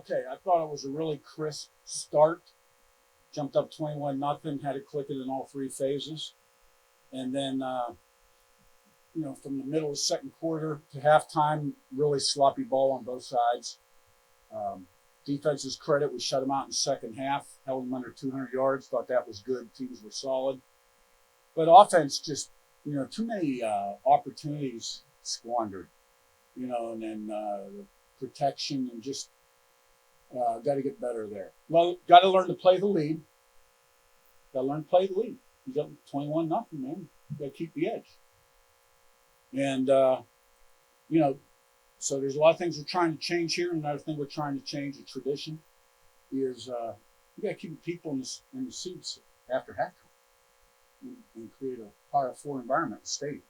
Okay, I thought it was a really crisp start. Jumped up 21-0, had it clicking in all three phases. And then, from the middle of the second quarter to halftime, really sloppy ball on both sides. Defense's credit, we shut them out in the second half, held them under 200 yards, thought that was good. Teams were solid. But offense just, too many opportunities squandered, and then the protection and just got to get better there. Well, got to learn to play the lead. You got 21-0, man. You got to keep the edge. And, so there's a lot of things we're trying to change here. Another thing we're trying to change, a tradition, is you got to keep people in the seats after halftime and create a Power 4 environment in the stadium.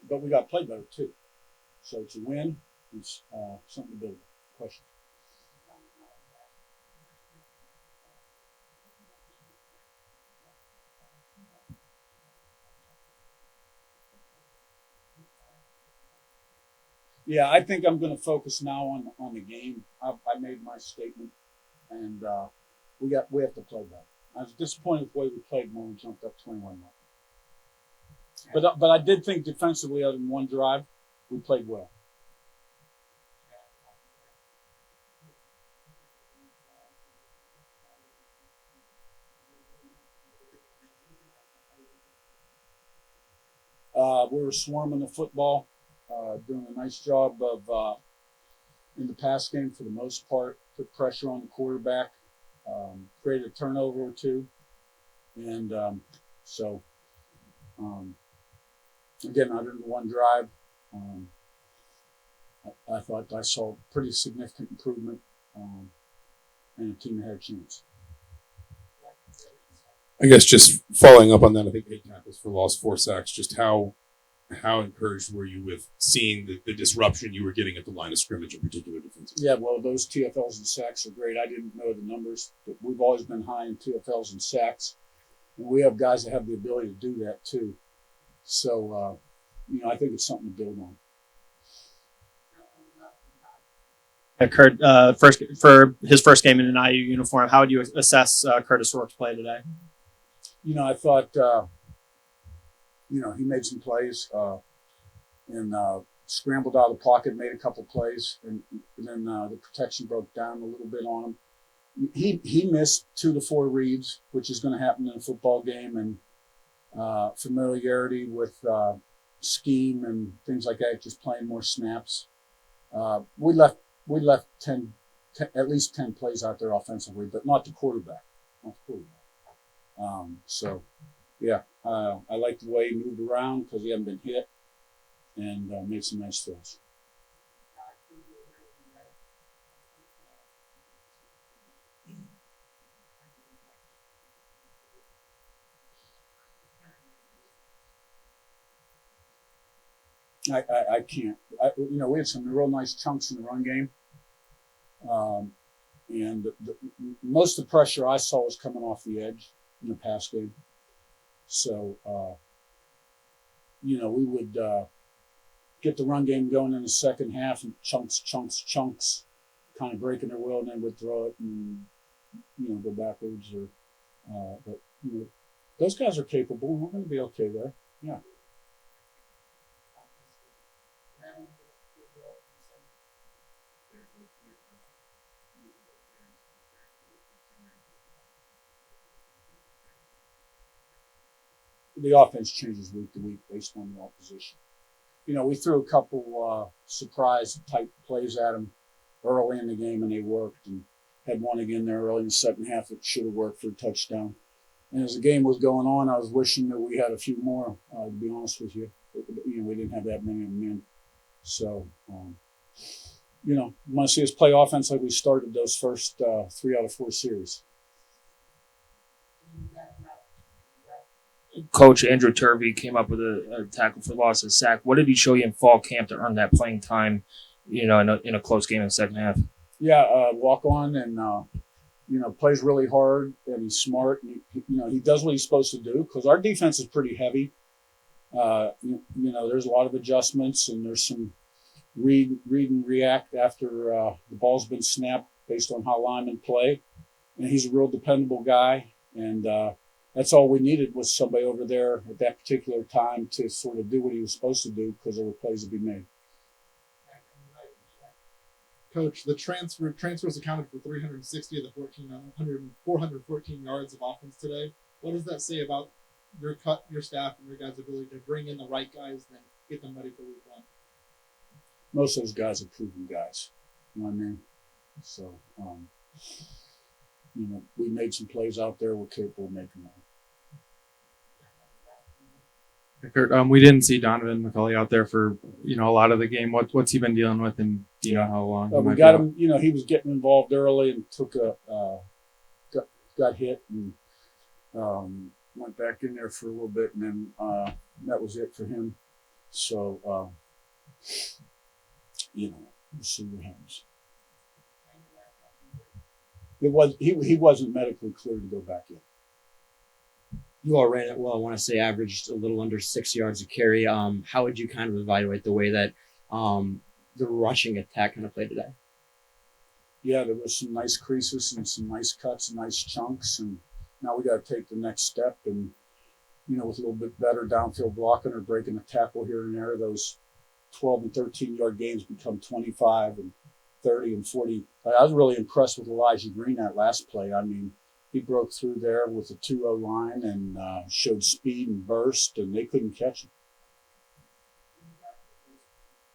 But we got to play better, too. So it's a win. It's something to build on. Question. Yeah, I think I'm going to focus now on the game. I made my statement, and we have to play better. I was disappointed with the way we played when we jumped up 21-0. But I did think defensively, other than one drive, we played well. We were swarming the football, doing a nice job of in the pass game for the most part. Put pressure on the quarterback, created a turnover or two, and again, other than one drive, I thought I saw pretty significant improvement, and the team had a chance. I guess just following up on that, I think 8 tackles for loss, 4 sacks. Just how encouraged were you with seeing the disruption you were getting at the line of scrimmage in particular defensively? Yeah, well, those TFLs and sacks are great. I didn't know the numbers, but we've always been high in TFLs and sacks. And we have guys that have the ability to do that too. So, I think it's something to build on. Curt, for his first game in an IU uniform, how would you assess Curtis Rourke's play today? I thought, he made some plays and scrambled out of the pocket, made a couple plays, and then the protection broke down a little bit on him. He missed 2 to 4 reads, which is going to happen in a football game, and familiarity with scheme and things like that, just playing more snaps. We left at least 10 plays out there offensively, but not the quarterback. I liked the way he moved around because he hadn't been hit, and made some nice throws. I can't. We had some real nice chunks in the run game, and most of the pressure I saw was coming off the edge in the pass game. So, we would get the run game going in the second half, and chunks, kind of breaking their will, and then would throw it and go backwards. But those guys are capable. We're going to be okay there. Yeah. The offense changes week to week based on the opposition. We threw a couple surprise type plays at them early in the game, and they worked, and had one again there early in the second half that should have worked for a touchdown. And as the game was going on, I was wishing that we had a few more, to be honest with you. We didn't have that many of them in. So, you want to see us play offense like we started those first 3 out of 4 series. Coach Andrew Turvey came up with a tackle for loss, a sack. What did he show you in fall camp to earn that playing time, in a close game in the second half? Yeah, walk on and, plays really hard, and he's smart. And he does what he's supposed to do, because our defense is pretty heavy. There's a lot of adjustments, and there's some read and react after the ball's been snapped based on how linemen play. And he's a real dependable guy. And that's all we needed was somebody over there at that particular time to sort of do what he was supposed to do because there were plays to be made. Coach, the transfers accounted for 360 of the 414 yards of offense today. What does that say about your staff and your guys' ability to bring in the right guys and get them ready for week one? Most of those guys are proven guys. You know what I mean? So, we made some plays out there. We're capable of making them. Curt, we didn't see Donovan McCulley out there for a lot of the game. What's he been dealing with, and do you know how long? We got him. He was getting involved early and took got hit and went back in there for a little bit, and then that was it for him. So we'll see what happens. He wasn't medically cleared to go back in. You all ran it well. I want to say averaged a little under 6 yards a carry. How would you kind of evaluate the way that the rushing attack kind of played today? Yeah, there was some nice creases and some nice cuts and nice chunks, and now we got to take the next step. And with a little bit better downfield blocking or breaking a tackle here and there, those 12 and 13-yard games become 25 and 30 and 40. I was really impressed with Elijah Green that last play. I mean, he broke through there with a 2-0 line and showed speed and burst, and they couldn't catch him.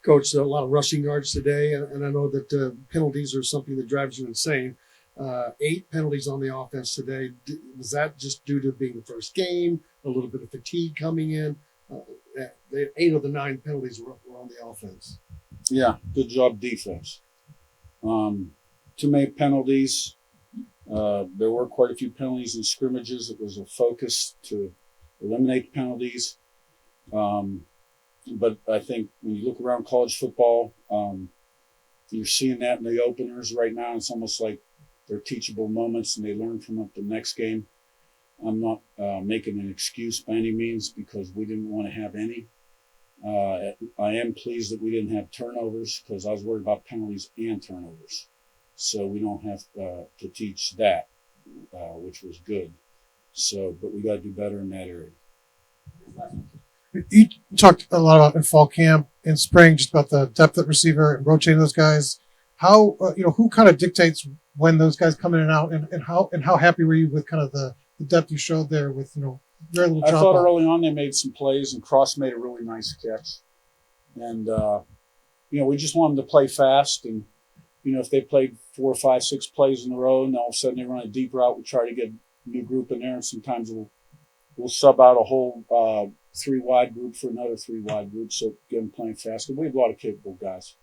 Coach, a lot of rushing yards today, and I know that penalties are something that drives you insane. 8 penalties on the offense today. Was that just due to being the first game, a little bit of fatigue coming in? 8 of the 9 penalties were on the offense. Yeah, good job defense. Too many penalties. There were quite a few penalties in scrimmages. It was a focus to eliminate penalties. But I think when you look around college football, you're seeing that in the openers right now. It's almost like they're teachable moments and they learn from it the next game. I'm not making an excuse by any means because we didn't want to have any. I am pleased that we didn't have turnovers because I was worried about penalties and turnovers. So we don't have to teach that, which was good. So, but we got to do better in that area. You talked a lot about in fall camp in spring, just about the depth at receiver and rotating those guys. How who kind of dictates when those guys come in and out, and how happy were you with kind of the depth you showed there with very little I drop thought off? early on they made some plays, and Cross made a really nice catch. And we just want them to play fast, and if they played 4, 5, 6 plays in a row, and all of a sudden they run a deep route, we try to get a new group in there, and sometimes we'll sub out a whole 3 wide group for another 3 wide group, so get them playing fast. We have a lot of capable guys.